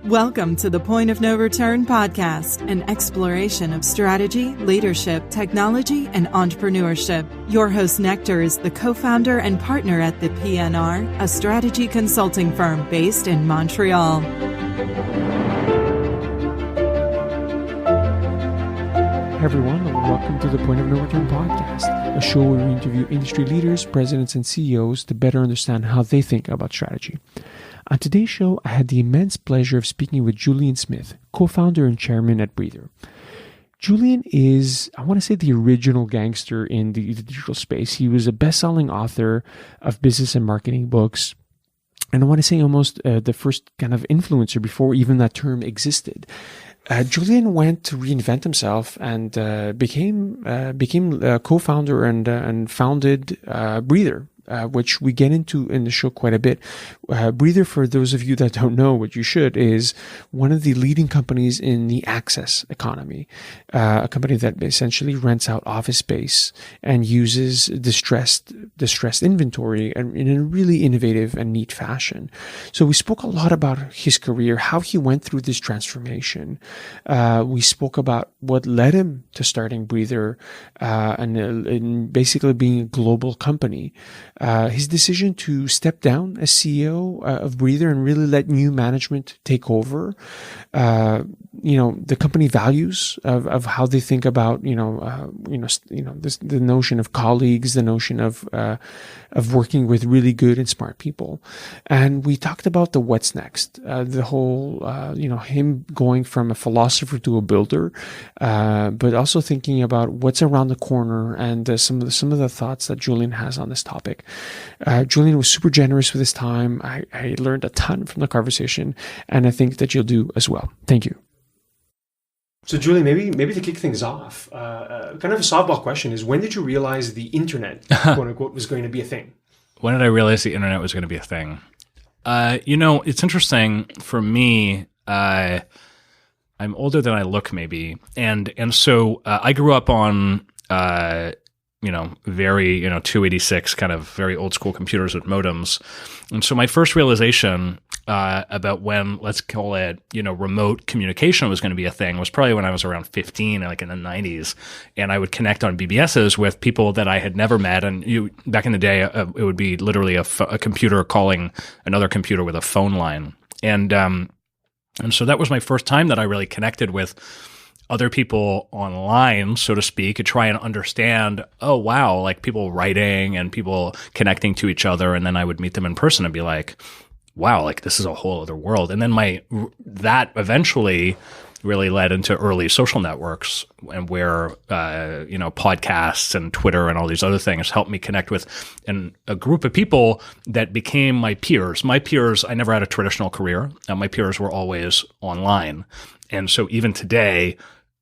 Welcome to the Point of No Return podcast, an exploration of strategy, leadership, technology, and entrepreneurship. Your host, Nectar, is the co-founder and partner at the PNR, a strategy consulting firm based in Montreal. Hey everyone, and welcome to the Point of No Return podcast, a show where we interview industry leaders, presidents, and CEOs to better understand how they think about strategy. On today's show, I had the immense pleasure of speaking with Julien Smith, co-founder and chairman at Breather. Julien is, I want to say, the original gangster in the digital space. He was a best-selling author of business and marketing books, and I want to say almost the first kind of influencer before even that term existed. Julien went to reinvent himself and became a co-founder and founded Breather, which we get into in the show quite a bit. Breather, for those of you that don't know, what you should, is one of the leading companies in the access economy, a company that essentially rents out office space and uses distressed inventory in a really innovative and neat fashion. So we spoke a lot about his career, how he went through this transformation. We spoke about what led him to starting Breather and basically being a global company. His decision to step down as CEO of Breather and really let new management take over. The company values of how they think about the notion of colleagues, the notion of working with really good and smart people. And we talked about the what's next, the whole him going from a philosopher to a builder, but also thinking about what's around the corner and some of the thoughts that Julien has on this topic. Julien was super generous with his time. I learned a ton from the conversation, and I think that you'll do as well. Thank you. So, Julien, maybe to kick things off, kind of a softball question is: when did you realize the internet, quote unquote, was going to be a thing? When did I realize the internet was going to be a thing? It's interesting for me. I'm older than I look, maybe, and so I grew up on very 286 kind of very old school computers with modems, and so my first realization about when, let's call it, remote communication was going to be a thing was probably when I was around 15, like in the 90s, and I would connect on BBSs with people that I had never met. And back in the day, it would be literally a computer calling another computer with a phone line, and so that was my first time that I really connected with other people online, so to speak, to try and understand, oh, wow, like people writing and people connecting to each other. And then I would meet them in person and be like, wow, like this is a whole other world. And then that eventually really led into early social networks, and where, podcasts and Twitter and all these other things helped me connect with a group of people that became my peers. My peers, I never had a traditional career. My peers were always online. And so even today,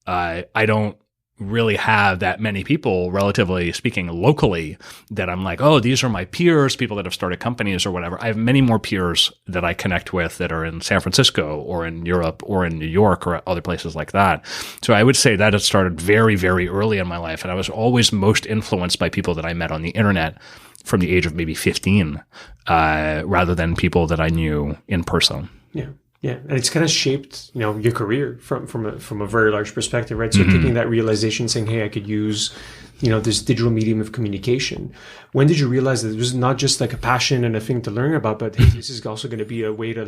I don't really have that many people, relatively speaking, locally, that I'm like, oh, these are my peers, people that have started companies or whatever. I have many more peers that I connect with that are in San Francisco or in Europe or in New York or other places like that. So I would say that it started very, very early in my life. And I was always most influenced by people that I met on the internet from the age of maybe 15, rather than people that I knew in person. Yeah. Yeah, and it's kind of shaped, your career from a very large perspective, right? So taking that realization, saying, "Hey, I could use, this digital medium of communication." When did you realize that it was not just like a passion and a thing to learn about, but hey, this is also going to be a way to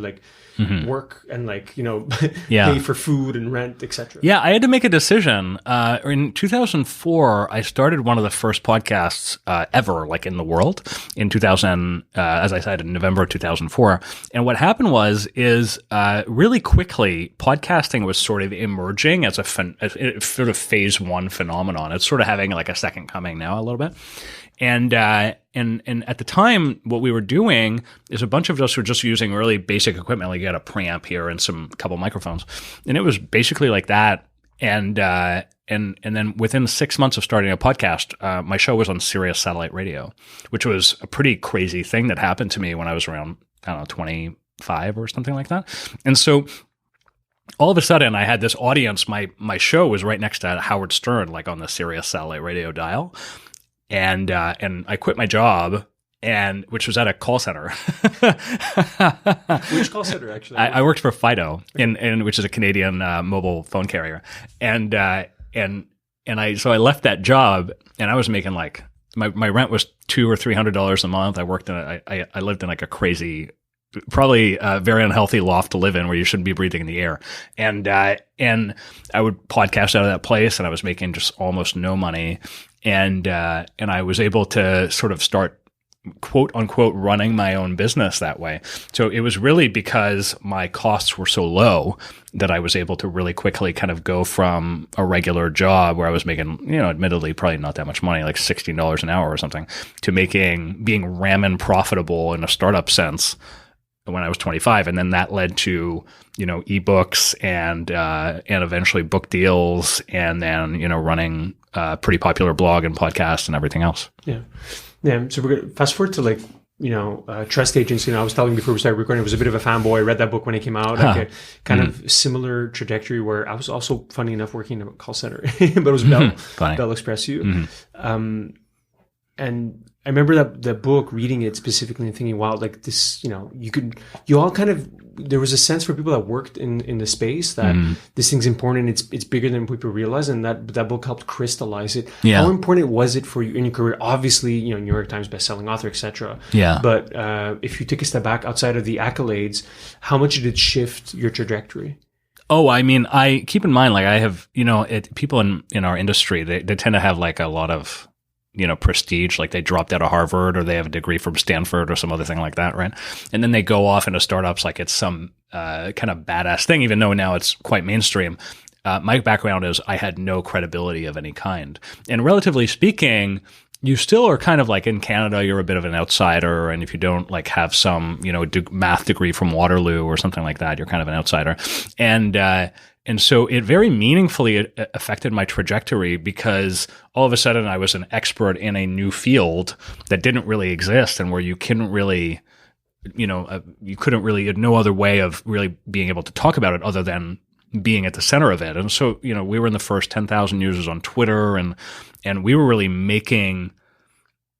work and pay for food and rent, etc. Yeah, I had to make a decision. In 2004, I started one of the first podcasts ever, like in the world, in 2000, as I said, in November of 2004. And what happened is really quickly, podcasting was sort of emerging as a sort of phase one phenomenon. It's sort of having like a second coming now a little bit. And at the time, what we were doing is a bunch of us were just using really basic equipment, like you had a preamp here and some couple microphones, and it was basically like that. And then within 6 months of starting a podcast, my show was on Sirius satellite radio, which was a pretty crazy thing that happened to me when I was around, 25 or something like that. And so all of a sudden, I had this audience. My show was right next to Howard Stern, like on the Sirius satellite radio dial. And I quit my job and which was at a call center. Which call center, actually? I worked for Fido, which is a Canadian mobile phone carrier, and I left that job, and I was making like my rent was $200 or $300 a month. I worked in I lived in like a crazy, probably a very unhealthy loft to live in where you shouldn't be breathing in the air, and I would podcast out of that place, and I was making just almost no money, and I was able to sort of start, quote unquote, running my own business that way. So it was really because my costs were so low that I was able to really quickly kind of go from a regular job where I was making, admittedly probably not that much money, like $16 an hour or something, to being ramen profitable in a startup sense when I was 25. And then that led to, ebooks and eventually book deals, and then, running a pretty popular blog and podcast and everything else. Yeah. Yeah. So we're going to fast forward to like, Trust Agency. I was telling you before we started recording, I was a bit of a fanboy. I read that book when it came out, like a kind of similar trajectory where I was also, funny enough, working in a call center, but it was Bell Express U. And I remember that the book, reading it specifically and thinking, wow, like this, there was a sense for people that worked in the space that this thing's important and it's bigger than people realize. And that book helped crystallize it. Yeah. How important was it for you in your career? Obviously, New York Times bestselling author, etc. Yeah. But if you take a step back outside of the accolades, how much did it shift your trajectory? Oh, I mean, I keep in mind, like I have, people in our industry, they tend to have like a lot of, prestige, like they dropped out of Harvard or they have a degree from Stanford or some other thing like that, right? And then they go off into startups like it's some kind of badass thing, even though now it's quite mainstream. My background is I had no credibility of any kind. And relatively speaking, you still are kind of like in Canada, you're a bit of an outsider. And if you don't like have some, math degree from Waterloo or something like that, you're kind of an outsider. And so it very meaningfully affected my trajectory because all of a sudden I was an expert in a new field that didn't really exist and where you couldn't really, you had no other way of really being able to talk about it other than being at the center of it. And so, we were in the first 10,000 users on Twitter and we were really making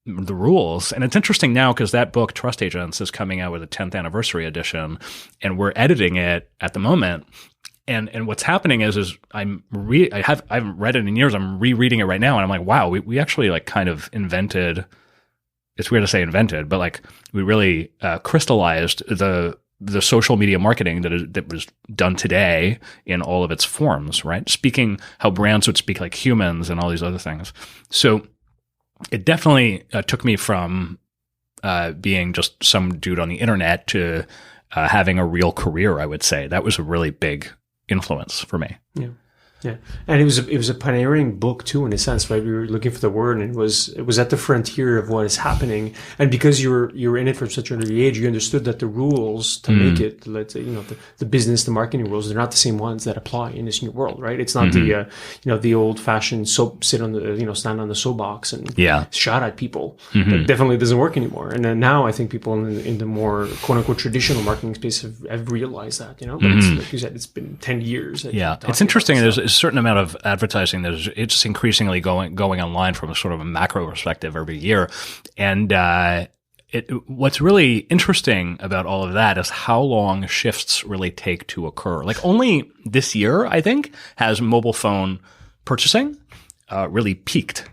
the rules. And it's interesting now because that book, Trust Agents, is coming out with a 10th anniversary edition and we're editing it at the moment. And what's happening is I haven't read it in years. I'm rereading it right now, and I'm like, wow, we actually like kind of invented. It's weird to say invented, but like we really crystallized the social media marketing that was done today in all of its forms, right? Speaking how brands would speak like humans and all these other things. So it definitely took me from being just some dude on the internet to having a real career. I would say that was a really big influence for me. Yeah, and it was a pioneering book too, in a sense, right? We were looking for the word, and it was at the frontier of what is happening. And because you were in it from such an early age, you understood that the rules to make it, let's say, the business, the marketing rules, they're not the same ones that apply in this new world, right? It's not the old fashioned stand on the soapbox and shout at people. That definitely doesn't work anymore. And then now I think people in the more quote unquote traditional marketing space have realized that, but it's, like you said, it's been 10 years. Yeah, it's interesting. There's a certain amount of advertising that it's increasingly going online from a sort of a macro perspective every year. And what's really interesting about all of that is how long shifts really take to occur. Like only this year, I think, has mobile phone purchasing really peaked.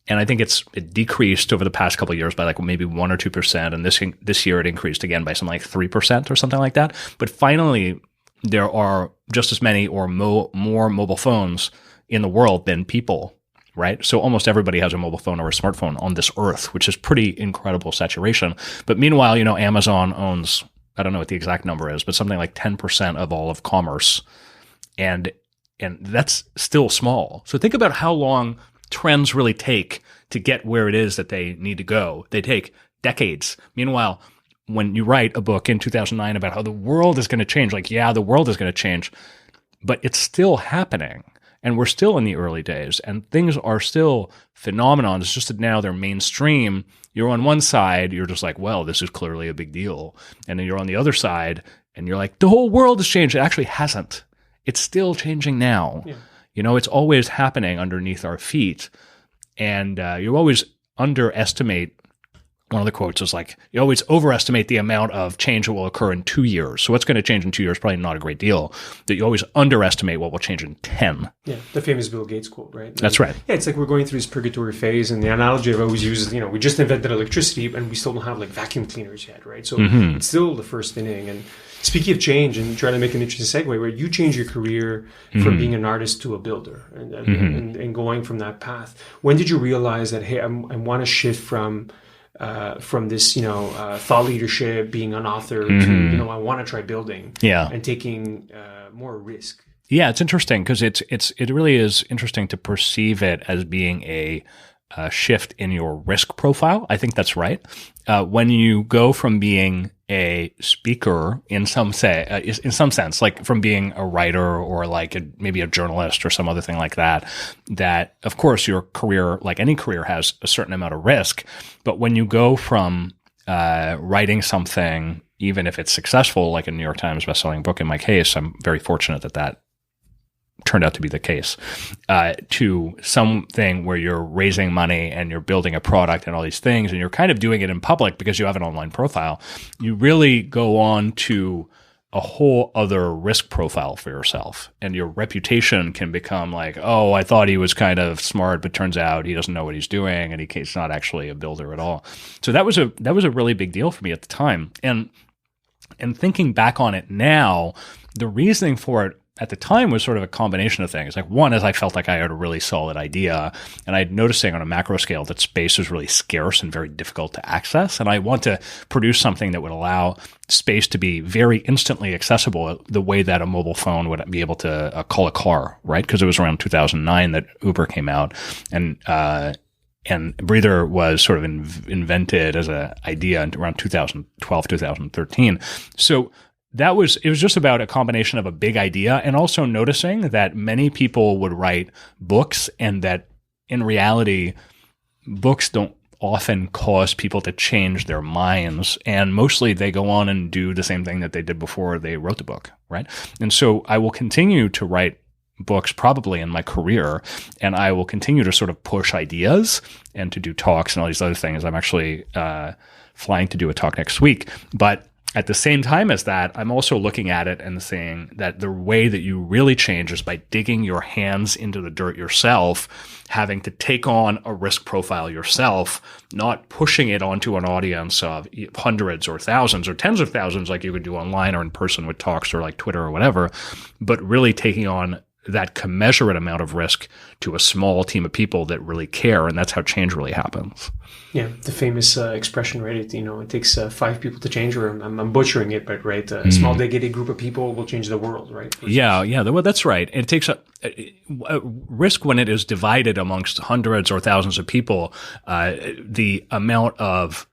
And I think it decreased over the past couple of years by like maybe 1 or 2%. And this year it increased again by something like 3% or something like that. But finally, there are just as many or more mobile phones in the world than people, right? So almost everybody has a mobile phone or a smartphone on this earth, which is pretty incredible saturation. But meanwhile, Amazon owns, I don't know what the exact number is, but something like 10% of all of commerce. And that's still small. So think about how long trends really take to get where it is that they need to go. They take decades. Meanwhile, when you write a book in 2009 about how the world is going to change, like, yeah, the world is going to change, but it's still happening. And we're still in the early days and things are still phenomenons. It's just that now they're mainstream. You're on one side, you're just like, well, this is clearly a big deal. And then you're on the other side and you're like, the whole world has changed. It actually hasn't. It's still changing now. Yeah. It's always happening underneath our feet. And you always underestimate one of the quotes is like, you always overestimate the amount of change that will occur in 2 years. So what's going to change in 2 years? Probably not a great deal. That you always underestimate what will change in 10. Yeah, the famous Bill Gates quote, right? That's right. Yeah, it's like we're going through this purgatory phase, and the analogy I've always used is, we just invented electricity, and we still don't have like vacuum cleaners yet, right? So it's still the first inning. And speaking of change, and trying to make an interesting segue, where you change your career from being an artist to a builder, and going from that path. When did you realize that, hey, I want to shift from this, thought leadership, being an author, to, I want to try building, and taking more risk? Yeah, it's interesting because it really is interesting to perceive it as being a shift in your risk profile. I think that's right. When you go from being a speaker in some sense, like from being a writer or like maybe a journalist or some other thing like that, that of course your career, like any career, has a certain amount of risk. But when you go from writing something, even if it's successful, like a New York Times bestselling book in my case, I'm very fortunate that turned out to be the case, to something where you're raising money and you're building a product and all these things, and you're kind of doing it in public because you have an online profile, you really go on to a whole other risk profile for yourself. And your reputation can become like, oh, I thought he was kind of smart, but turns out he doesn't know what he's doing, and he's not actually a builder at all. So that was a really big deal for me at the time. And thinking back on it now, the reasoning for it at the time was sort of a combination of things. Like, one is I felt like I had a really solid idea, and I noticing on a macro scale that space was really scarce and very difficult to access. And I want to produce something that would allow space to be very instantly accessible, the way that a mobile phone would be able to call a car, right? Because it was around 2009 that Uber came out, and Breather was sort of invented as an idea around 2012, 2013. So it was just about a combination of a big idea and also noticing that many people would write books, and that in reality, books don't often cause people to change their minds. And mostly they go on and do the same thing that they did before they wrote the book, right? And so I will continue to write books probably in my career, and I will continue to sort of push ideas and to do talks and all these other things. I'm actually flying to do a talk next week. But at the same time as that, I'm also looking at it and saying that the way that you really change is by digging your hands into the dirt yourself, having to take on a risk profile yourself, not pushing it onto an audience of hundreds or thousands or tens of thousands like you could do online or in person with talks or like Twitter or whatever, but really taking on that commensurate amount of risk to a small team of people that really care. And that's how change really happens. Yeah, the famous expression, right? It takes 5 people to change, or I'm butchering it, but right, a small dedicated group of people will change the world, right? Yeah, well, that's right. It takes a risk when it is divided amongst hundreds or thousands of people. The amount of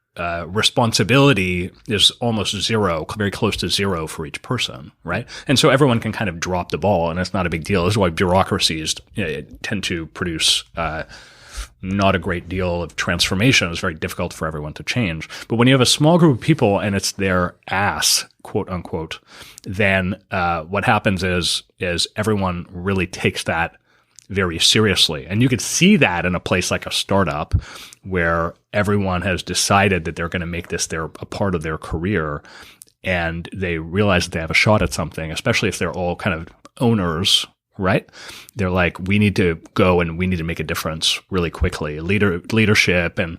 responsibility is almost zero, very close to zero for each person, right? And so everyone can kind of drop the ball, and it's not a big deal. This is why bureaucracies tend to produce not a great deal of transformation. It's very difficult for everyone to change. But when you have a small group of people and it's their ass, quote unquote, then what happens is everyone really takes that very seriously. And you could see that in a place like a startup where everyone has decided that they're going to make this a part of their career, and they realize that they have a shot at something, especially if they're all kind of owners, right? They're like, we need to go and we need to make a difference really quickly. Leadership and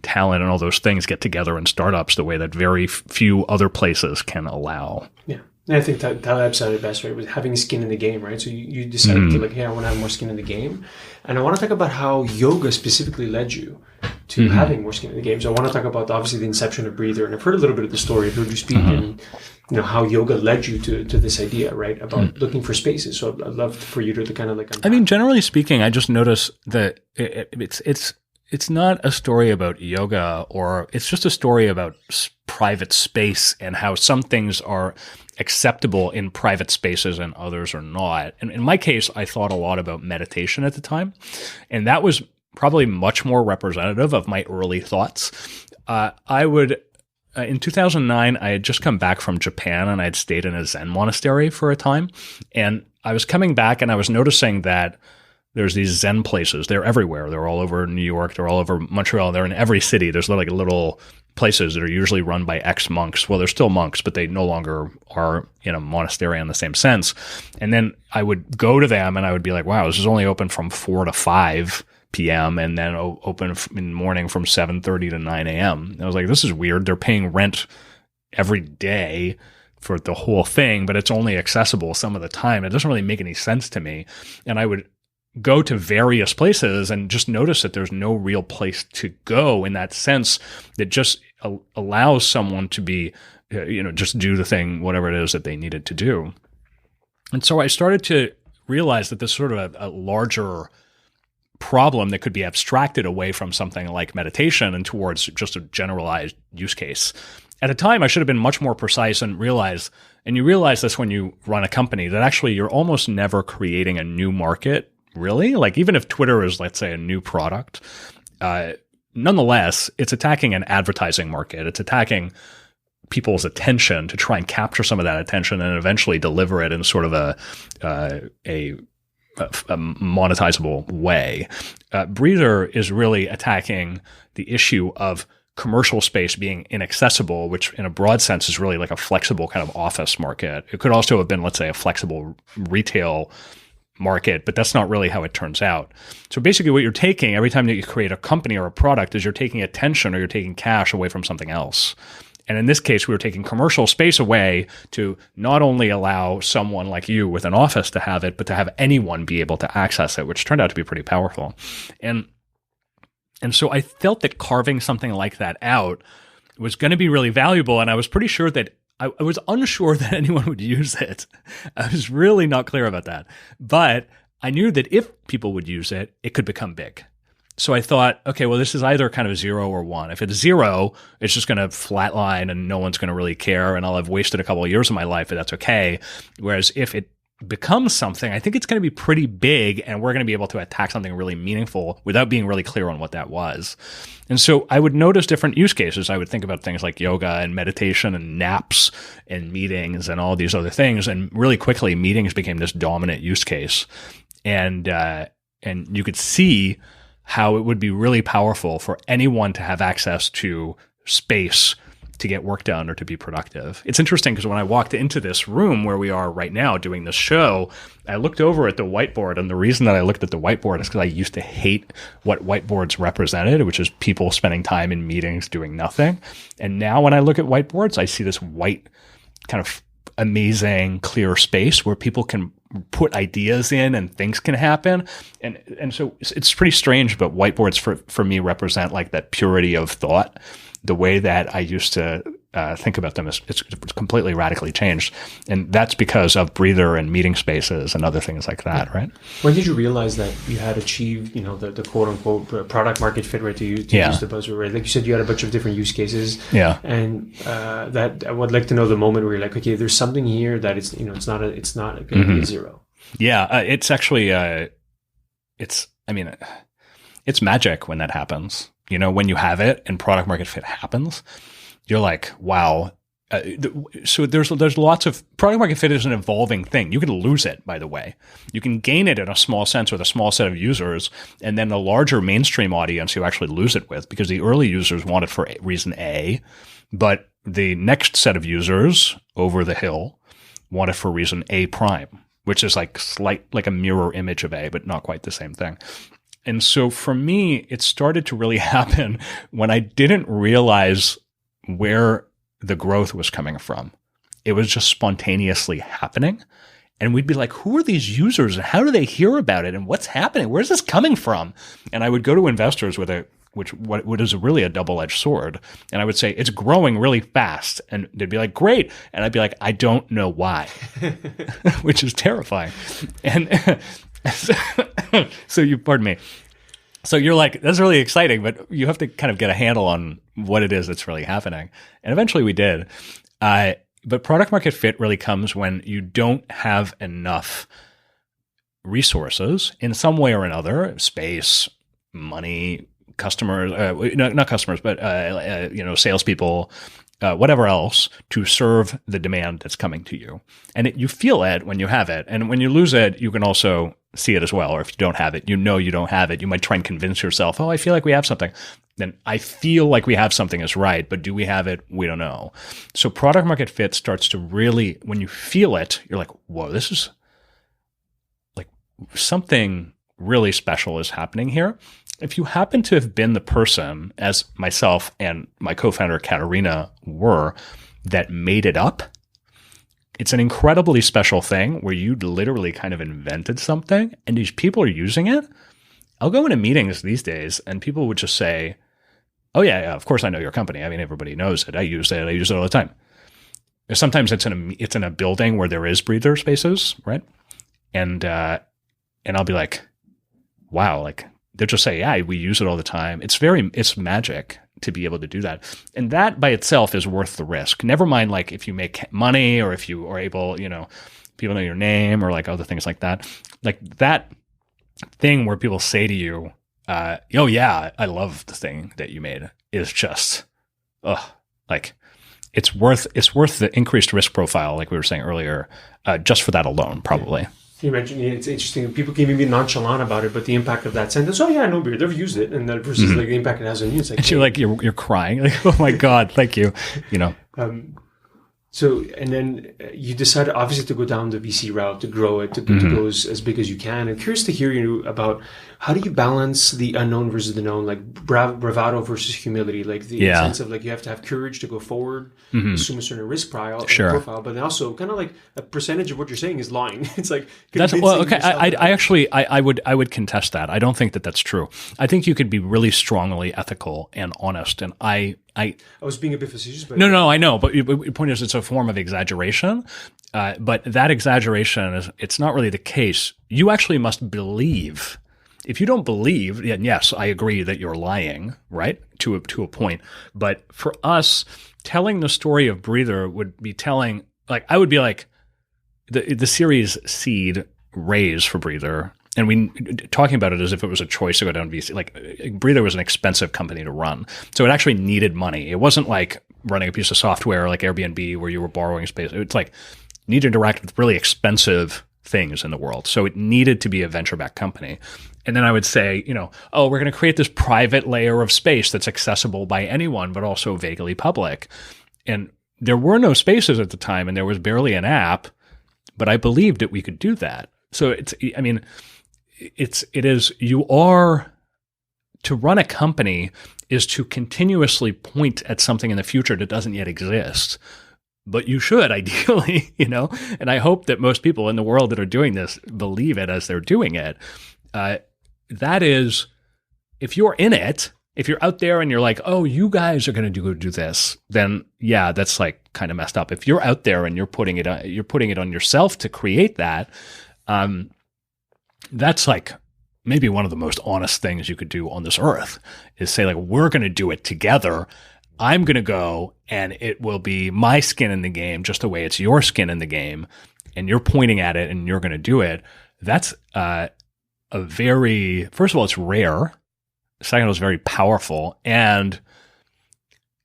talent and all those things get together in startups the way that very few other places can allow. Yeah. And I think that said it best, right? Was having skin in the game, right? So you decided to like, hey, I want to have more skin in the game. And I want to talk about how yoga specifically led you to having more skin in the game. So I want to talk about obviously the inception of Breather. And I've heard a little bit of the story. I've heard you speak and how yoga led you to this idea, right? About looking for spaces. So I'd love for you to kind of like unpack. I mean, generally speaking, I just notice that it's not a story about yoga, or it's just a story about private space and how some things are acceptable in private spaces and others are not. And in my case, I thought a lot about meditation at the time, and that was probably much more representative of my early thoughts. In 2009, I had just come back from Japan, and I had stayed in a Zen monastery for a time. And I was coming back and I was noticing that there's these Zen places. They're everywhere. They're all over New York. They're all over Montreal. They're in every city. There's like little places that are usually run by ex-monks. Well, they're still monks, but they no longer are in a monastery in the same sense. And then I would go to them and I would be like, wow, this is only open from 4 to 5 p.m. and then open in the morning from 7:30 to 9 a.m. And I was like, this is weird. They're paying rent every day for the whole thing, but it's only accessible some of the time. It doesn't really make any sense to me. And I would go to various places and just notice that there's no real place to go in that sense that just allows someone to be, just do the thing, whatever it is that they needed to do. And so I started to realize that this sort of a larger problem that could be abstracted away from something like meditation and towards just a generalized use case. At the time, I should have been much more precise and you realize this when you run a company, that actually you're almost never creating a new market, really. Like even if Twitter is, let's say, a new product, nonetheless, it's attacking an advertising market. It's attacking people's attention to try and capture some of that attention and eventually deliver it in sort of a monetizable way. Breather is really attacking the issue of commercial space being inaccessible, which in a broad sense is really like a flexible kind of office market. It could also have been, let's say, a flexible retail market, but that's not really how it turns out. So basically what you're taking every time that you create a company or a product is you're taking attention or you're taking cash away from something else. And in this case, we were taking commercial space away to not only allow someone like you with an office to have it, but to have anyone be able to access it, which turned out to be pretty powerful. And so I felt that carving something like that out was going to be really valuable. And I was pretty sure that I was unsure that anyone would use it. I was really not clear about that. But I knew that if people would use it, it could become big. So I thought, okay, well, this is either kind of 0 or 1. If it's 0, it's just going to flatline and no one's going to really care. And I'll have wasted a couple of years of my life, but that's okay. Whereas if it becomes something, I think it's going to be pretty big and we're going to be able to attack something really meaningful without being really clear on what that was. And so I would notice different use cases. I would think about things like yoga and meditation and naps and meetings and all these other things. And really quickly, meetings became this dominant use case. And you could see how it would be really powerful for anyone to have access to space to get work done or to be productive. It's interesting because when I walked into this room where we are right now doing this show, I looked over at the whiteboard. And the reason that I looked at the whiteboard is because I used to hate what whiteboards represented, which is people spending time in meetings doing nothing. And now when I look at whiteboards, I see this white kind of amazing, clear space where people can put ideas in and things can happen. And so it's pretty strange, but whiteboards for me represent like that purity of thought. The way that I used to think about them is it's completely radically changed. And that's because of Breather and meeting spaces and other things like that, right? When did you realize that you had achieved, the quote unquote product market fit, right? To use the buzzword, right? Like you said, you had a bunch of different use cases. Yeah. And that I would like to know the moment where you're like, okay, there's something here that it's not going to be a 0. Yeah. It's actually, it's magic when that happens. When you have it and product market fit happens, you're like, wow. So there's lots of product market fit is an evolving thing. You can lose it, by the way. You can gain it in a small sense with a small set of users, and then the larger mainstream audience you actually lose it with because the early users want it for reason A, but the next set of users over the hill want it for reason A prime, which is like a mirror image of A, but not quite the same thing. And so for me, it started to really happen when I didn't realize where the growth was coming from. It was just spontaneously happening. And we'd be like, who are these users and how do they hear about it and what's happening? Where's this coming from? And I would go to investors with what is really a double-edged sword. And I would say, it's growing really fast. And they'd be like, great. And I'd be like, I don't know why, which is terrifying. And so pardon me. So you're like, that's really exciting, but you have to kind of get a handle on what it is that's really happening. And eventually we did. But product market fit really comes when you don't have enough resources in some way or another, space, money, customers, not customers, but, salespeople, whatever else to serve the demand that's coming to you. And you feel it when you have it. And when you lose it, you can also see it as well. Or if you don't have it, you know you don't have it. You might try and convince yourself, oh, I feel like we have something. Then I feel like we have something is right, but do we have it? We don't know. So product market fit starts to really, when you feel it, you're like, whoa, this is like something really special is happening here. If you happen to have been the person, as myself and my co-founder Katerina were, that made it up, it's an incredibly special thing where you literally kind of invented something and these people are using it. I'll go into meetings these days and people would just say, oh yeah, of course I know your company. I mean, everybody knows it. I use it. I use it all the time. Sometimes it's in a building where there is breather spaces, right? And I'll be like, wow, like they'll just say, yeah, we use it all the time. It's magic to be able to do that. And that by itself is worth the risk. Never mind like if you make money or if you are able, people know your name or like other things like that. Like that thing where people say to you, oh yeah, I love the thing that you made is just, like it's worth the increased risk profile, like we were saying earlier, just for that alone, probably. You mentioned it's interesting. People can be nonchalant about it, but the impact of that sentence, oh yeah, no beer, they've used it, and that versus like the impact it has on you. It's like, you're like you're crying, like, oh my god, thank you, So, and then you decided obviously to go down the VC route, to grow it, to go as big as you can. I'm curious to hear about how do you balance the unknown versus the known, like bravado versus humility, like the sense of like you have to have courage to go forward, assume a certain risk profile, but then also kind of like a percentage of what you're saying is lying. It's like that's well, okay. I would contest that. I don't think that that's true. I think you could be really strongly ethical and honest, and I was being a bit facetious, but no, I know. But the point is, it's a form of exaggeration. But that exaggeration it's not really the case. You actually must believe. If you don't believe, then yes, I agree that you're lying, right? To a point. But for us, telling the story of Breather would be telling, like, I would be like, the Series seed raise for Breather, and we talking about it as if it was a choice to go down VC. Like Breather was an expensive company to run, so it actually needed money. It wasn't like running a piece of software like Airbnb where you were borrowing space. It's like you need to interact with really expensive things in the world, so it needed to be a venture-backed company. And then I would say, we're going to create this private layer of space that's accessible by anyone, but also vaguely public. And there were no spaces at the time, and there was barely an app, but I believed that we could do that. So to run a company is to continuously point at something in the future that doesn't yet exist. But you should ideally, and I hope that most people in the world that are doing this believe it as they're doing it. That is, if you're in it, if you're out there and you're like, oh, you guys are going to do this, then yeah, that's like kind of messed up. If you're out there and you're putting it on yourself to create that, that's like maybe one of the most honest things you could do on this earth is say like, we're going to do it together. I'm going to go and it will be my skin in the game, just the way it's your skin in the game, and you're pointing at it and you're going to do it. That's first of all, it's rare. Second of all, it's very powerful. And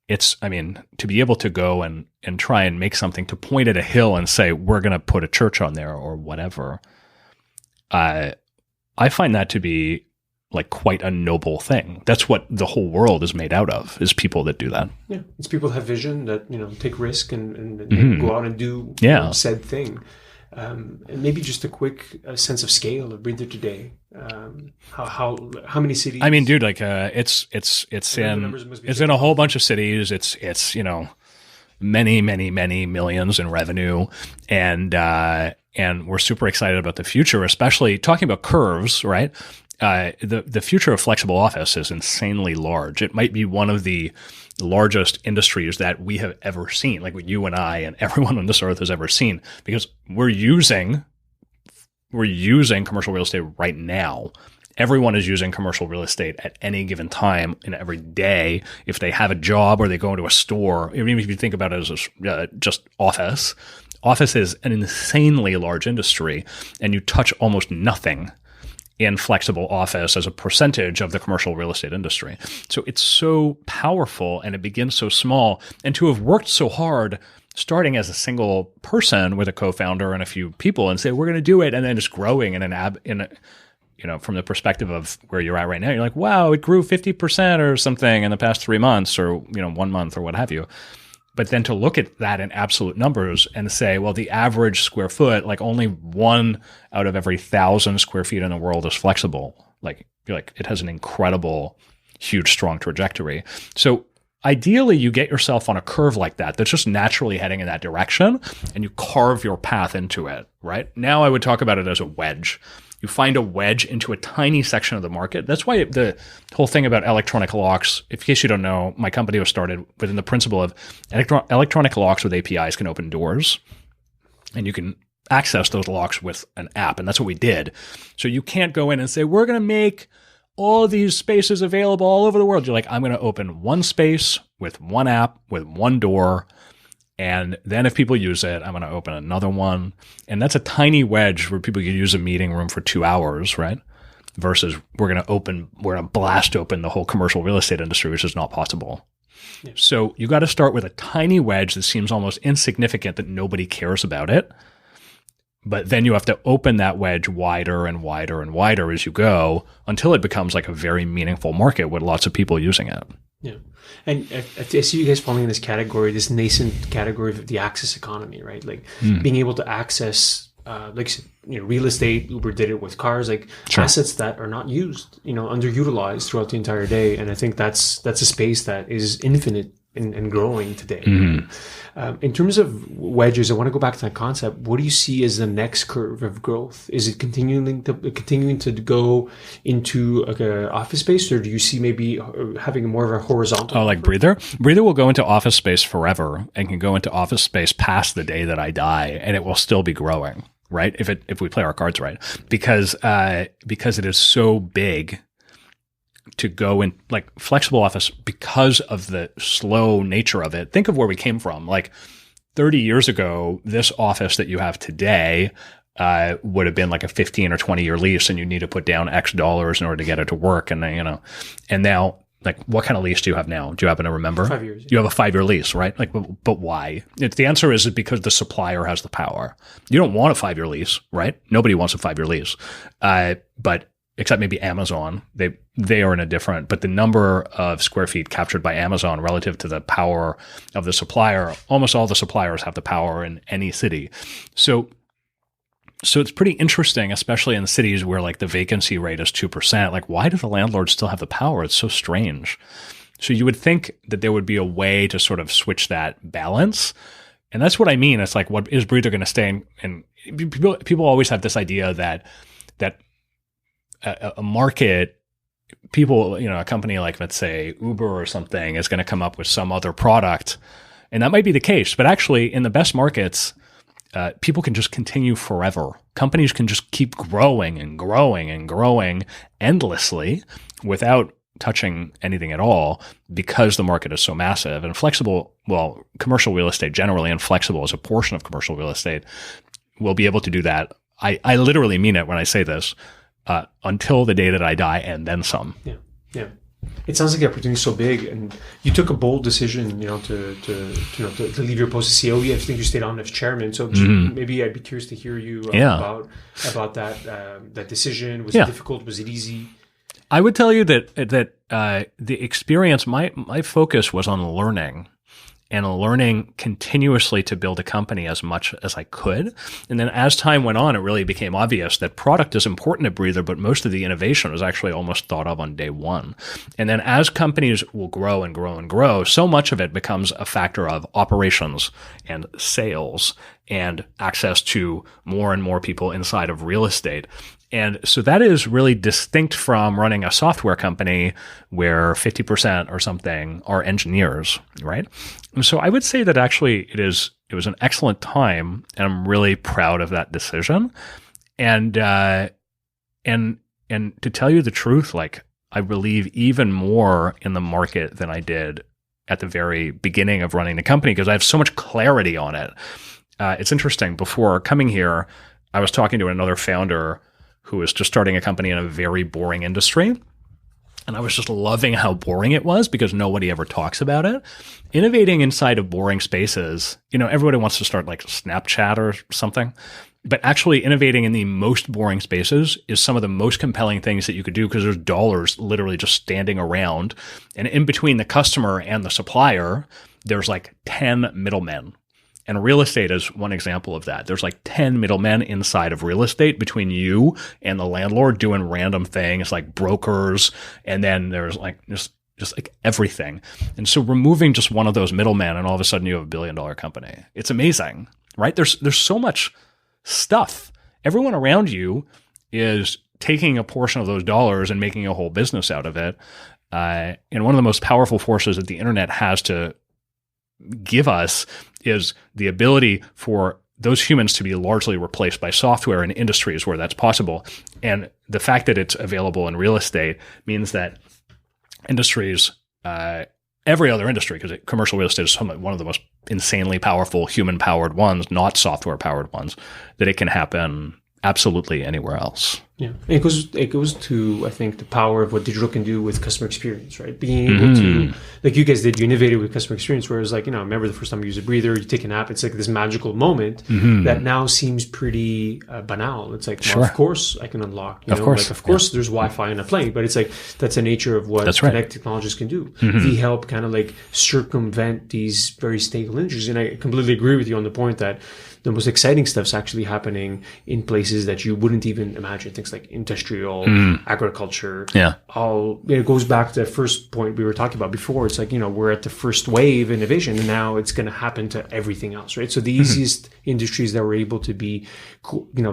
to be able to go and try and make something, to point at a hill and say, we're going to put a church on there or whatever. I find that to be like quite a noble thing. That's what the whole world is made out of, is people that do that. Yeah. It's people that have vision, that, take risk and go out and do said thing. And maybe just a quick sense of scale of Breather today. How many cities? I mean, dude, like it's in a whole bunch of cities. It's many millions in revenue, and we're super excited about the future, especially talking about curves, right? The future of flexible office is insanely large. It might be one of the largest industries that we have ever seen, like what you and I and everyone on this earth has ever seen, because we're using commercial real estate right now. Everyone is using commercial real estate at any given time and every day. If they have a job or they go into a store, even if you think about it as just office is an insanely large industry, and you touch almost nothing in flexible office as a percentage of the commercial real estate industry. So it's so powerful and it begins so small. And to have worked so hard starting as a single person with a co-founder and a few people and say, we're going to do it. And then just growing from the perspective of where you're at right now, you're like, wow, it grew 50% or something in the past 3 months or, 1 month or what have you. But then to look at that in absolute numbers and say, well, the average square foot, like only 1 out of every 1,000 square feet in the world is flexible. Like, you're like, it has an incredible, huge, strong trajectory. So ideally, you get yourself on a curve like that that's just naturally heading in that direction, and you carve your path into it, right? Now I would talk about it as a wedge. You find a wedge into a tiny section of the market. That's why the whole thing about electronic locks, in case you don't know, my company was started within the principle of electronic locks with APIs can open doors, and you can access those locks with an app, and that's what we did. So you can't go in and say, we're going to make all these spaces available all over the world. You're like, I'm going to open one space with one app, with one door. And then if people use it, I'm going to open another one. And that's a tiny wedge where people can use a meeting room for 2 hours, right? Versus we're going to blast open the whole commercial real estate industry, which is not possible. Yeah. So you got to start with a tiny wedge that seems almost insignificant, that nobody cares about it. But then you have to open that wedge wider and wider and wider as you go until it becomes like a very meaningful market with lots of people using it. Yeah. And I see you guys falling in this category, this nascent category of the access economy, right? Like being able to access, real estate. Uber did it with cars, like assets that are not used, underutilized throughout the entire day. And I think that's a space that is infinite and growing today. Mm-hmm. In terms of wedges, I want to go back to that concept. What do you see as the next curve of growth? Is it continuing to go into like a office space, or do you see maybe having more of a horizontal? Oh, like Breather? Breather will go into office space forever and can go into office space past the day that I die, and it will still be growing, right? If we play our cards right, because it is so big to go in, like flexible office, because of the slow nature of it. Think of where we came from. Like 30 years ago, this office that you have today would have been like a 15 or 20 year lease, and you need to put down X dollars in order to get it to work. And and now, like, what kind of lease do you have now? Do you happen to remember? 5 years. You have a 5-year lease, right? Like, but why? The answer is because the supplier has the power. You don't want a 5-year lease, right? Nobody wants a 5-year lease. But except maybe Amazon, they are in a different, but the number of square feet captured by Amazon relative to the power of the supplier, almost all the suppliers have the power in any city. So it's pretty interesting, especially in cities where like the vacancy rate is 2%. Like, why do the landlords still have the power? It's so strange. So you would think that there would be a way to sort of switch that balance. And that's what I mean. It's like, what is Breather going to stay in? And people always have this idea that a market, people, a company like, let's say, Uber or something is going to come up with some other product. And that might be the case. But actually, in the best markets, people can just continue forever. Companies can just keep growing and growing and growing endlessly without touching anything at all, because the market is so massive. And commercial real estate generally, and flexible as a portion of commercial real estate, will be able to do that. I literally mean it when I say this. Until the day that I die, and then some. Yeah. It sounds like the opportunity is so big, and you took a bold decision, to leave your post as CEO. I think you stayed on as chairman. So maybe I'd be curious to hear you about that decision. Was it difficult? Was it easy? I would tell you that the experience, my focus was on learning. And learning continuously to build a company as much as I could. And then as time went on, it really became obvious that product is important at Breather, but most of the innovation was actually almost thought of on day one. And then as companies will grow and grow and grow, so much of it becomes a factor of operations and sales and access to more and more people inside of real estate. And so that is really distinct from running a software company where 50% or something are engineers, right? And so I would say that actually it was an excellent time, and I'm really proud of that decision. And to tell you the truth, like, I believe even more in the market than I did at the very beginning of running the company, because I have so much clarity on it. It's interesting. Before coming here, I was talking to another founder who was just starting a company in a very boring industry. And I was just loving how boring it was because nobody ever talks about it. Innovating inside of boring spaces, everybody wants to start like Snapchat or something, but actually innovating in the most boring spaces is some of the most compelling things that you could do because there's dollars literally just standing around. And in between the customer and the supplier, there's like 10 middlemen. And real estate is one example of that. There's like 10 middlemen inside of real estate between you and the landlord doing random things like brokers. And then there's like just like everything. And so removing just one of those middlemen and all of a sudden you have a $1 billion company. It's amazing, right? There's so much stuff. Everyone around you is taking a portion of those dollars and making a whole business out of it. And one of the most powerful forces that the internet has to give us is the ability for those humans to be largely replaced by software in industries where that's possible. And the fact that it's available in real estate means that industries, every other industry, because commercial real estate is one of the most insanely powerful human-powered ones, not software-powered ones, that it can happen absolutely anywhere else. Yeah, it goes to, I think, the power of what digital can do with customer experience, right? Being able to, like you guys did, you innovated with customer experience, whereas like, I remember the first time you use a breather, you take a nap, it's like this magical moment that now seems pretty banal. It's like, well, of course I can unlock, of course there's Wi-Fi in a plane, but it's like, that's the nature of what connect technologies can do. They help kind of like circumvent these very stable industries. And I completely agree with you on the point that the most exciting stuff's actually happening in places that you wouldn't even imagine. Things like industrial, agriculture. Yeah. It goes back to the first point we were talking about before. It's like, we're at the first wave innovation and now it's going to happen to everything else, right? So the easiest industries that were able to be,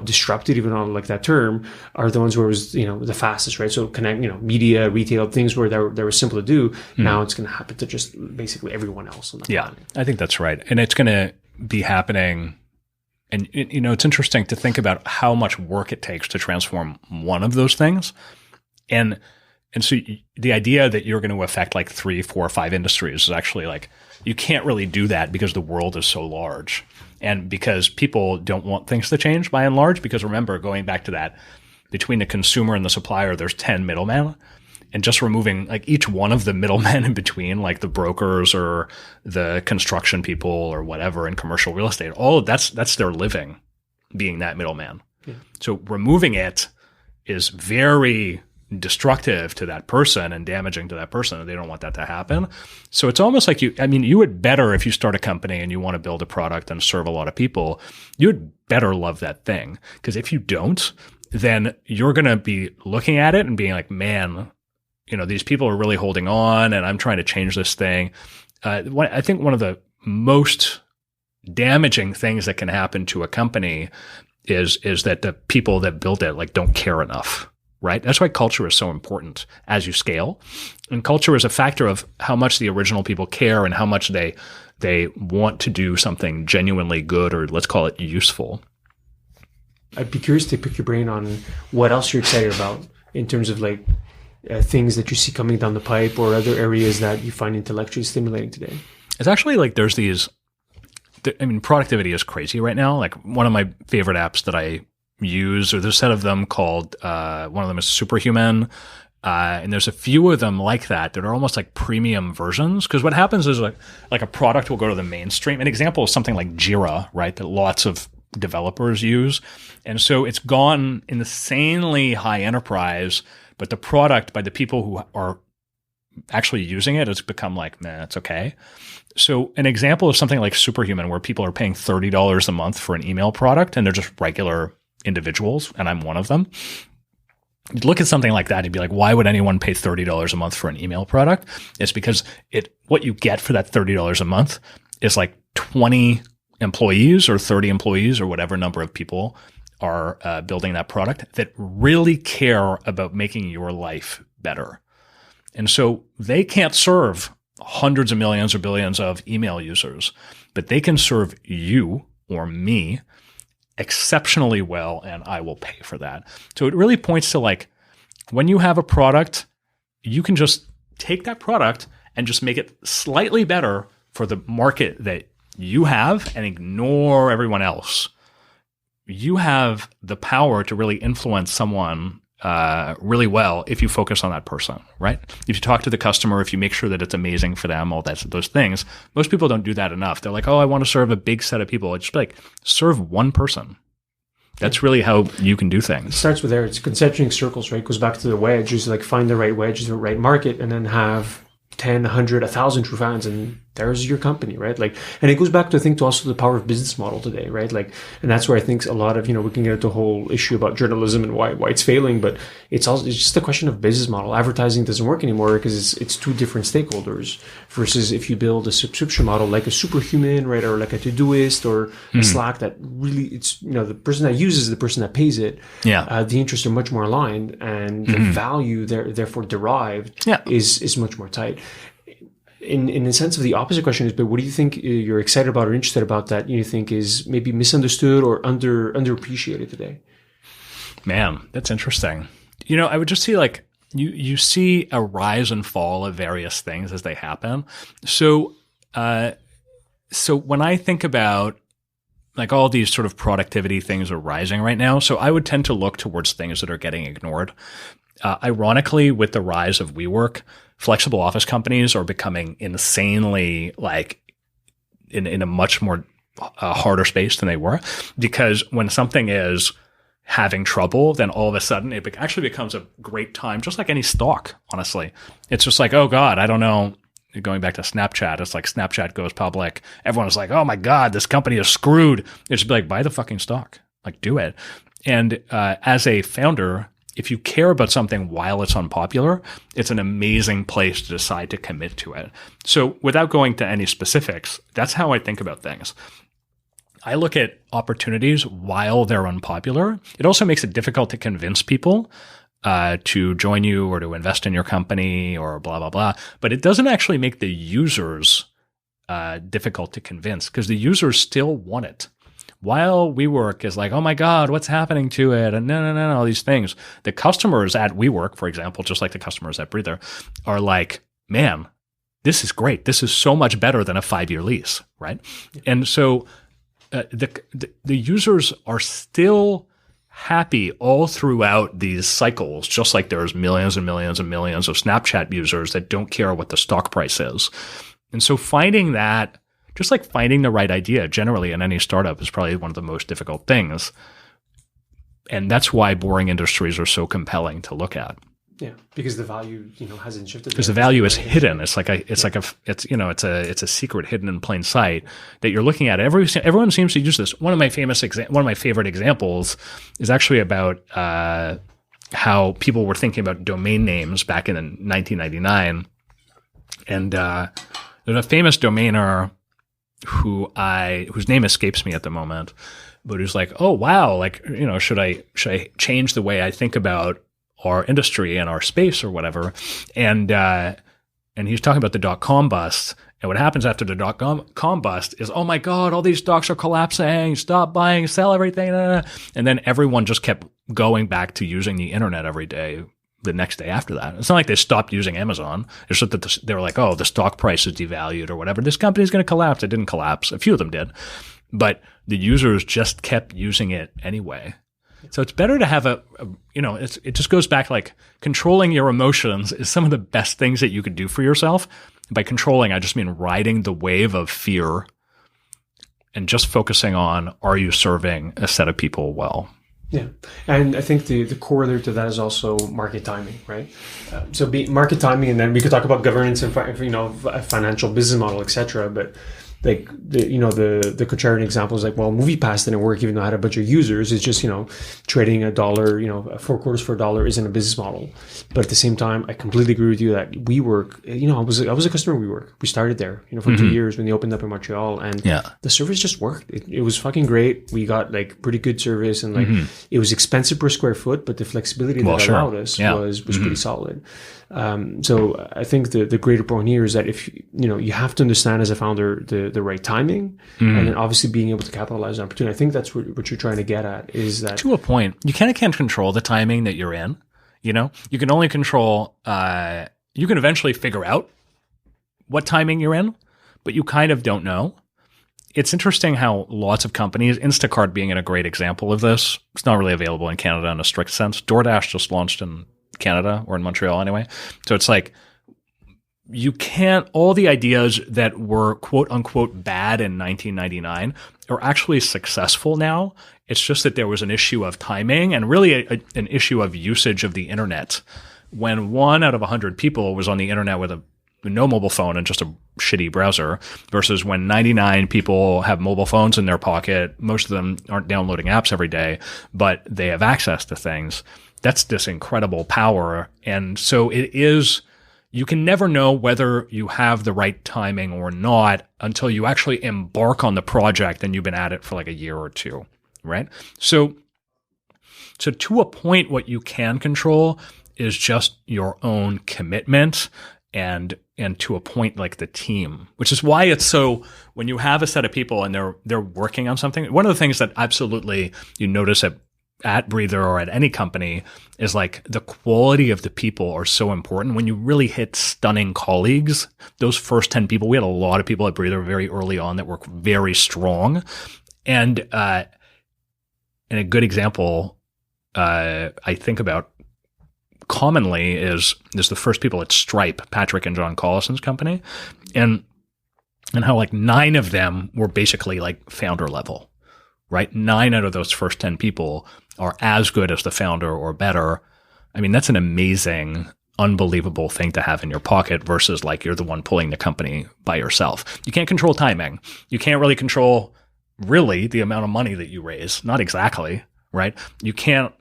disrupted, even on like that term, are the ones where it was, the fastest, right? So connect, media, retail, things where they were simple to do. Now it's going to happen to just basically everyone else on the planet. I think that's right. And it's going to be happening. And, it's interesting to think about how much work it takes to transform one of those things. And so the idea that you're going to affect like 3, 4, 5 industries is actually like, you can't really do that because the world is so large. And because people don't want things to change by and large, because remember, going back to that, between the consumer and the supplier, there's 10 middlemen. And just removing like each one of the middlemen in between, like the brokers or the construction people or whatever in commercial real estate, all of that's their living, being that middleman. Yeah. So removing it is very destructive to that person and damaging to that person, and they don't want that to happen. So it's almost like you would better, if you start a company and you want to build a product and serve a lot of people, you would better love that thing. Because if you don't, then you're going to be looking at it and being like, man, these people are really holding on and I'm trying to change this thing. I think one of the most damaging things that can happen to a company is that the people that build it like don't care enough, right? That's why culture is so important as you scale. And culture is a factor of how much the original people care and how much they want to do something genuinely good, or let's call it useful. I'd be curious to pick your brain on what else you're excited about in terms of like things that you see coming down the pipe or other areas that you find intellectually stimulating today. It's actually like there's productivity is crazy right now. Like one of my favorite apps that I use, or there's a set of them called, one of them is Superhuman. And there's a few of them like that are almost like premium versions. Because what happens is like a product will go to the mainstream. An example is something like Jira, right? That lots of developers use. And so it's gone insanely high enterprise, but the product by the people who are actually using it has become like, man, it's okay. So an example of something like Superhuman, where people are paying $30 a month for an email product and they're just regular individuals, and I'm one of them. You'd look at something like that and be like, why would anyone pay $30 a month for an email product? It's because what you get for that $30 a month is like 20 employees or 30 employees or whatever number of people are building that product that really care about making your life better. And so they can't serve hundreds of millions or billions of email users, but they can serve you or me exceptionally well, and I will pay for that. So it really points to like, when you have a product, you can just take that product and just make it slightly better for the market that you have and ignore everyone else. You have the power to really influence someone really well if you focus on that person, right? If you talk to the customer, if you make sure that it's amazing for them, all those things. Most people don't do that enough. They're like, oh, I want to serve a big set of people. It's just like, serve one person. That's really how you can do things. It starts with there. It's concentric circles, right? It goes back to the wedge. Is like find the right wedge, the right market, and then have 10, 100, 1,000 true fans, and there's your company, right? Like, and it goes back to, I think, to also the power of business model today, right? Like, and that's where I think a lot of, we can get into a whole issue about journalism and why it's failing, but it's just a question of business model. Advertising doesn't work anymore because it's two different stakeholders versus if you build a subscription model like a Superhuman, right? Or like a Todoist or a Slack that really, it's, the person that uses the person that pays it. Yeah. The interests are much more aligned and the value therefore derived is much more tight. In the sense of the opposite question is, but what do you think you're excited about or interested about that you think is maybe misunderstood or underappreciated today? Man, that's interesting. I would just see like you see a rise and fall of various things as they happen. So when I think about like all these sort of productivity things are rising right now, so I would tend to look towards things that are getting ignored. Ironically, with the rise of WeWork, flexible office companies are becoming insanely like in a much more harder space than they were, because when something is having trouble, then all of a sudden it actually becomes a great time, just like any stock, honestly. It's just like, oh God, I don't know. Going back to Snapchat, it's like Snapchat goes public. Everyone's like, oh my God, this company is screwed. It's just like, buy the fucking stock. Like, do it. And as a founder, if you care about something while it's unpopular, it's an amazing place to decide to commit to it. So without going to any specifics, that's how I think about things. I look at opportunities while they're unpopular. It also makes it difficult to convince people to join you or to invest in your company or blah, blah, blah. But it doesn't actually make the users difficult to convince because the users still want it. While WeWork is like, oh my God, what's happening to it? And no, all these things. The customers at WeWork, for example, just like the customers at Breather, are like, man, this is great. This is so much better than a 5-year lease, right? Yeah. And so the users are still happy all throughout these cycles, just like there's millions and millions and millions of Snapchat users that don't care what the stock price is. And so finding that, just like finding the right idea generally in any startup is probably one of the most difficult things. And that's why boring industries are so compelling to look at. Yeah, because the value, hasn't shifted. Because the value is hidden. It's a secret hidden in plain sight that you're looking at. Everyone seems to use this. One of my favorite examples is actually about how people were thinking about domain names back in 1999. And there's a famous domainer whose name escapes me at the moment, but who's like, oh wow, like, should I change the way I think about our industry and our space or whatever? And he's talking about the .com bust. And what happens after the .com bust is, oh my God, all these stocks are collapsing, stop buying, sell everything. And then everyone just kept going back to using the internet every day the next day after that. It's not like they stopped using Amazon. It's just that they were like, oh, the stock price is devalued or whatever. This company's going to collapse. It didn't collapse. A few of them did. But the users just kept using it anyway. So it's better to have it just goes back like controlling your emotions is some of the best things that you could do for yourself. And by controlling, I just mean riding the wave of fear and just focusing on, are you serving a set of people well? Yeah. And I think the corollary to that is also market timing, right? So market timing, and then we could talk about governance and, financial business model, et cetera. But like the contrarian example is like, well, MoviePass didn't work even though it had a bunch of users. It's just, trading $1, 4 quarters for $1 isn't a business model. But at the same time, I completely agree with you that WeWork, I was a customer of WeWork. We started there, for 2 years when they opened up in Montreal, and the service just worked. It was fucking great. We got like pretty good service, and like it was expensive per square foot, but the flexibility that allowed us was pretty solid. So I think the greater point here is that if you have to understand as a founder the right timing, and then obviously being able to capitalize on opportunity. I think that's what you're trying to get at, is that to a point you kind of can't control the timing that you're in. You can only control. You can eventually figure out what timing you're in, but you kind of don't know. it's interesting how lots of companies, Instacart being a great example of this, it's not really available in Canada in a strict sense. DoorDash just launched in Canada, or in Montreal anyway. So it's like, you can't, all the ideas that were quote unquote bad in 1999 are actually successful now. It's just that there was an issue of timing and really an issue of usage of the internet. When 1 out of 100 people was on the internet with no mobile phone and just a shitty browser, versus when 99 people have mobile phones in their pocket, most of them aren't downloading apps every day, but they have access to things. That's this incredible power. And so it is, you can never know whether you have the right timing or not until you actually embark on the project and you've been at it for like a year or two, right? So to a point, what you can control is just your own commitment and to a point, like the team, which is why it's so, when you have a set of people and they're working on something, one of the things that absolutely you notice at Breather or at any company is like the quality of the people are so important. When you really hit stunning colleagues, those first 10 people, we had a lot of people at Breather very early on that were very strong. And a good example I think about commonly is the first people at Stripe, Patrick and John Collison's company, and how like 9 of them were basically like founder level, right? 9 out of those first 10 people are as good as the founder or better. I mean, that's an amazing, unbelievable thing to have in your pocket versus like you're the one pulling the company by yourself. You can't control timing. You can't really control really the amount of money that you raise. Not exactly, right? You can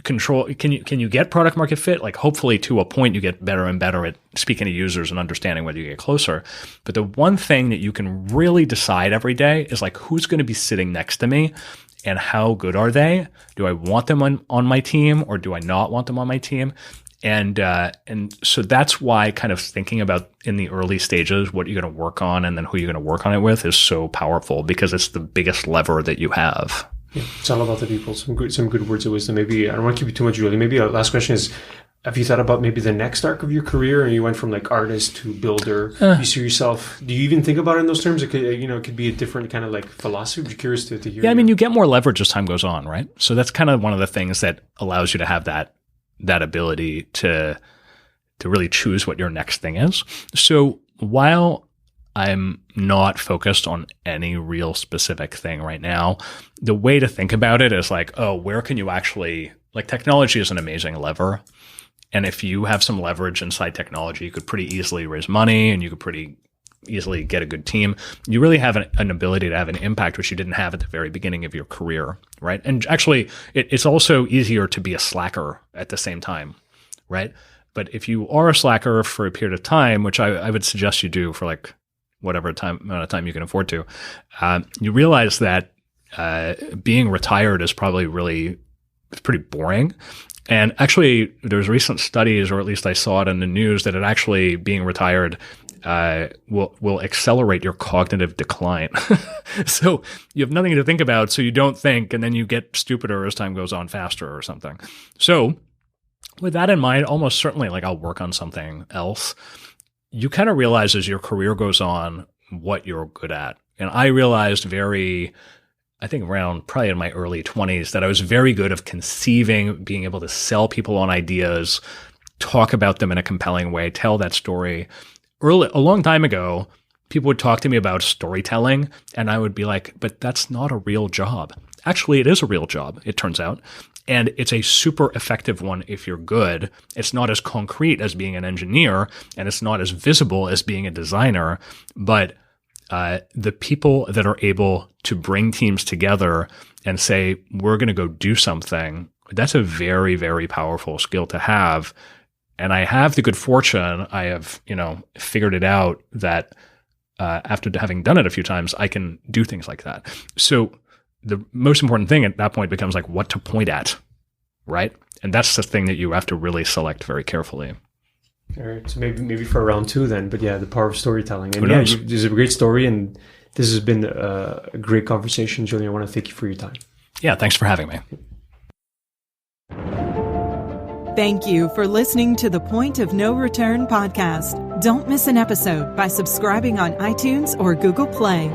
control, can you get product market fit? Like hopefully to a point you get better and better at speaking to users and understanding whether you get closer. But the one thing that you can really decide every day is like, who's going to be sitting next to me and how good are they? Do I want them on my team or do I not want them on my team? And so that's why kind of thinking about in the early stages, what you're going to work on and then who you're going to work on it with is so powerful because it's the biggest lever that you have. Yeah, it's all about the people. Some good words of wisdom. Maybe I don't want to keep you too much, Julie. Maybe a last question is: have you thought about maybe the next arc of your career? And you went from like artist to builder. You see yourself? Do you even think about it in those terms? It could, it could be a different kind of like philosophy. I'm curious to hear. Yeah, I mean, you get more leverage as time goes on, right? So that's kind of one of the things that allows you to have that ability to really choose what your next thing is. So while I'm not focused on any real specific thing right now, the way to think about it is like, oh, where can you actually, like technology is an amazing lever. And if you have some leverage inside technology, you could pretty easily raise money and you could pretty easily get a good team. You really have an ability to have an impact, which you didn't have at the very beginning of your career, right? And actually, it's also easier to be a slacker at the same time, right? But if you are a slacker for a period of time, which I would suggest you do for like whatever amount of time you can afford to, you realize that being retired is probably it's pretty boring. And actually, there's recent studies, or at least I saw it in the news, that it actually being retired will accelerate your cognitive decline. So you have nothing to think about, so you don't think, and then you get stupider as time goes on faster or something. So with that in mind, almost certainly like I'll work on something else. You kind of realize as your career goes on what you're good at. And I realized I think around probably in my early 20s that I was very good of conceiving, being able to sell people on ideas, talk about them in a compelling way, tell that story. A long time ago, people would talk to me about storytelling and I would be like, but that's not a real job. Actually, it is a real job, it turns out. And it's a super effective one if you're good. It's not as concrete as being an engineer, and it's not as visible as being a designer. But the people that are able to bring teams together and say, we're going to go do something, that's a very, very powerful skill to have. And I have the good fortune, I have, figured it out that after having done it a few times, I can do things like that. So the most important thing at that point becomes like what to point at, right? And that's the thing that you have to really select very carefully. All right, so maybe for round 2 then, but yeah, the power of storytelling. And this is a great story, and this has been a great conversation, Julien. I want to thank you for your time. Yeah, thanks for having me. Thank you for listening to the Point of No Return podcast. Don't miss an episode by subscribing on iTunes or Google Play.